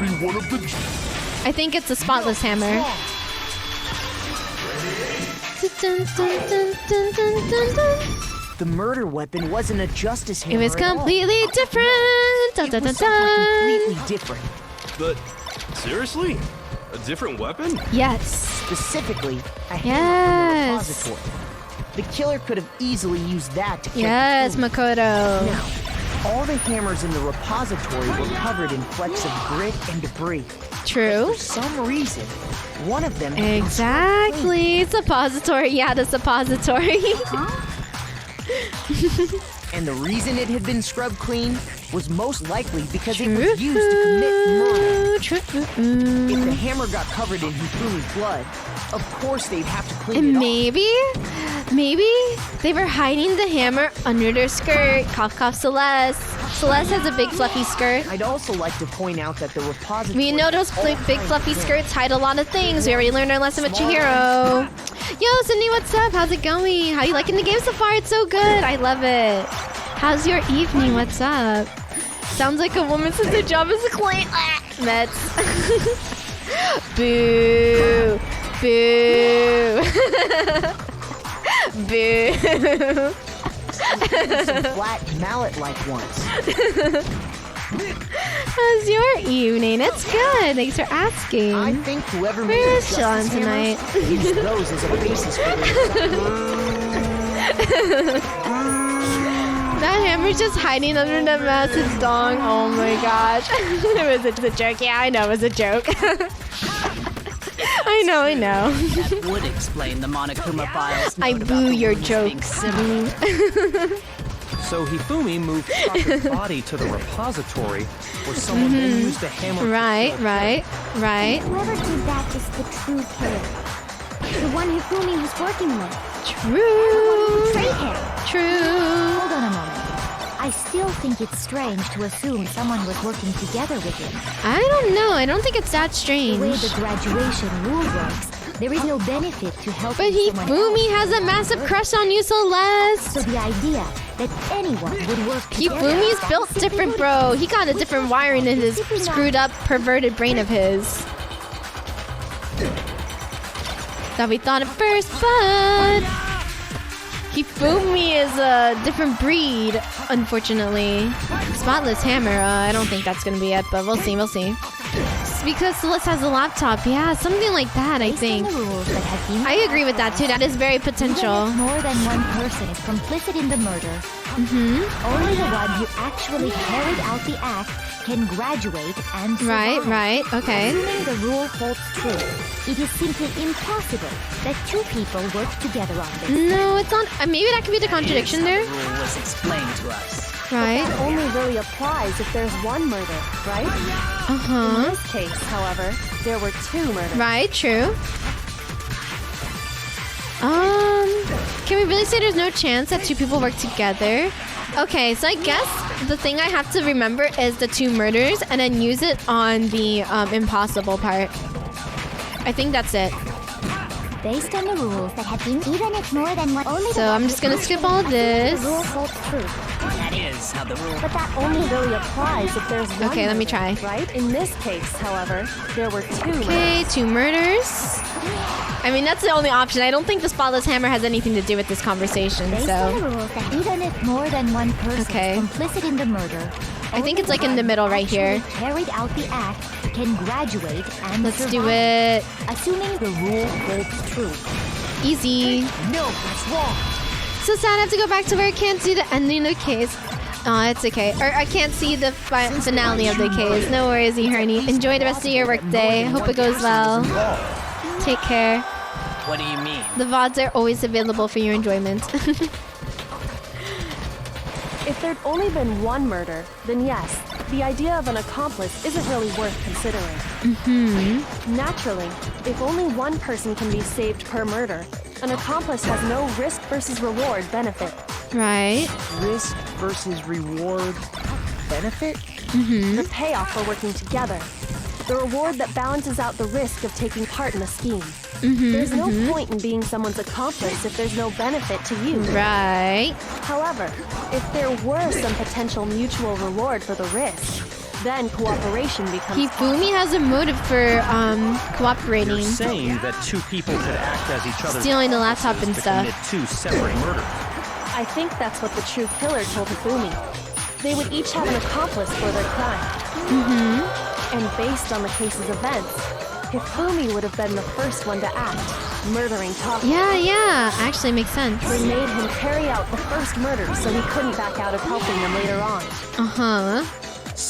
be one of the... I think it's a spotless hammer. The murder weapon wasn't a justice hammer. It was completely different. It was completely different. But seriously? A different weapon? Yes. Specifically, a hammer from the Yes. repository. The killer could have easily used that to kill Yes, Fumi. Makoto. Now, all the hammers in the repository were covered in flecks of grit and debris. True. For some reason, one of them had been Exactly. Suppository. Yeah, the suppository. and the reason it had been scrubbed clean was most likely because it True. was used to commit murder. True. If the hammer got covered in Hifumi's blood, of course they'd have to clean And it maybe they were hiding the hammer under their skirt. Cough, cough, Celeste. Celeste has a big fluffy skirt. off. I'd also like to point out that the repository... We know those big fluffy skirts hide a lot of things. We already learned our lesson with Chihiro. Yo, Sydney, what's up? How's it going? How you liking the game so far? It's so good. I love it. How's your evening? What's up? Sounds like a woman since her job is a clean. Mets. Boo. Boo. Boo. some flat mallet-like ones. How's your evening? It's good. Thanks for asking. I think whoever made We're the chilling justice hammers tonight. used those as a basis for their That hammer's just hiding under the massive dong. Oh my gosh. It was a joke. Yeah, I know it was a joke. I know. That would explain the Monokuma files. I note about boo the your wounds being jokes. similar. So Hifumi moved Saka's body to the repository, where someone then used a hammer. to Right. Whoever did that is the true killer. The one Hifumi was working with. True. Betrayed him. True. Hold on a moment. I still think it's strange to assume someone was working together with him. I don't know. I don't think it's that The strange. way the graduation rule works, there is no benefit to helping But someone Hifumi else has a massive crush on you, Celeste. So the idea that anyone would work together... Hifumi's built different, bro. He got a different wiring in his screwed up, perverted brain of his. That we thought at first, but Hifumi is a different breed, unfortunately. Spotless hammer, I don't think that's gonna be it, but we'll see. It's because Celeste has a laptop, yeah, something like that, I think. I agree with that too. That is very potential. Even if more than one person is complicit in the murder, only the one who actually carried out the act can graduate and survive. Right, okay. Assuming the rule holds true, it is simply impossible that two people work together on this. No, it's not. Maybe that could be the contradiction The there. rule was explained to us. Right. That only really applies if there's one murder, right? In Uh-huh. this case, however, there were two murders. Right, true. Can we really say there's no chance that two people work together? Okay, so I guess the thing I have to remember is the two murders and then use it on the impossible part. I think that's it. Based on the rules that have been, even if more than one, only So I'm just gonna skip all this. the rule holds true. That is how the rule. But that only really applies if there's one Okay, let me murder, try. Right? In this case, however, there were two murders. Okay, two murders. I mean, that's the only option. I don't think the spotless hammer has anything to do with this conversation, Based on so... the rules that even if more than one person Okay. is complicit in the murder, I think it's like in the middle right here. carried out the act can graduate and Let's survive. do it. Assuming the rule holds true. Easy. No, that's wrong. So sad I have to go back to where I can't see the ending of the case. Oh, it's okay. Or I can't see the finale of the case. No worries, honey. Enjoy the rest of your workday. Hope it goes well. Take care. What do you mean? The VODs are always available for your enjoyment. If there'd only been one murder, then yes, the idea of an accomplice isn't really worth considering. Naturally, if only one person can be saved per murder, an accomplice has no risk versus reward benefit. Right. Risk versus reward benefit? The payoff for working together. The reward that balances out the risk of taking part in a scheme. There's no point in being someone's accomplice if there's no benefit to you. Right. However, if there were some potential mutual reward for the risk, Then cooperation becomes Hifumi has a motive for cooperating. You're saying that two people could act as each other's Stealing the laptop and to stuff. commit two separate murders. I think that's what the true killer told Hifumi. They would each have an accomplice for their crime. And based on the case's events, Hifumi would have been the first one to act, murdering Taka. Yeah, actually makes sense. They made him carry out the first murder so he couldn't back out of helping them later on. Uh-huh.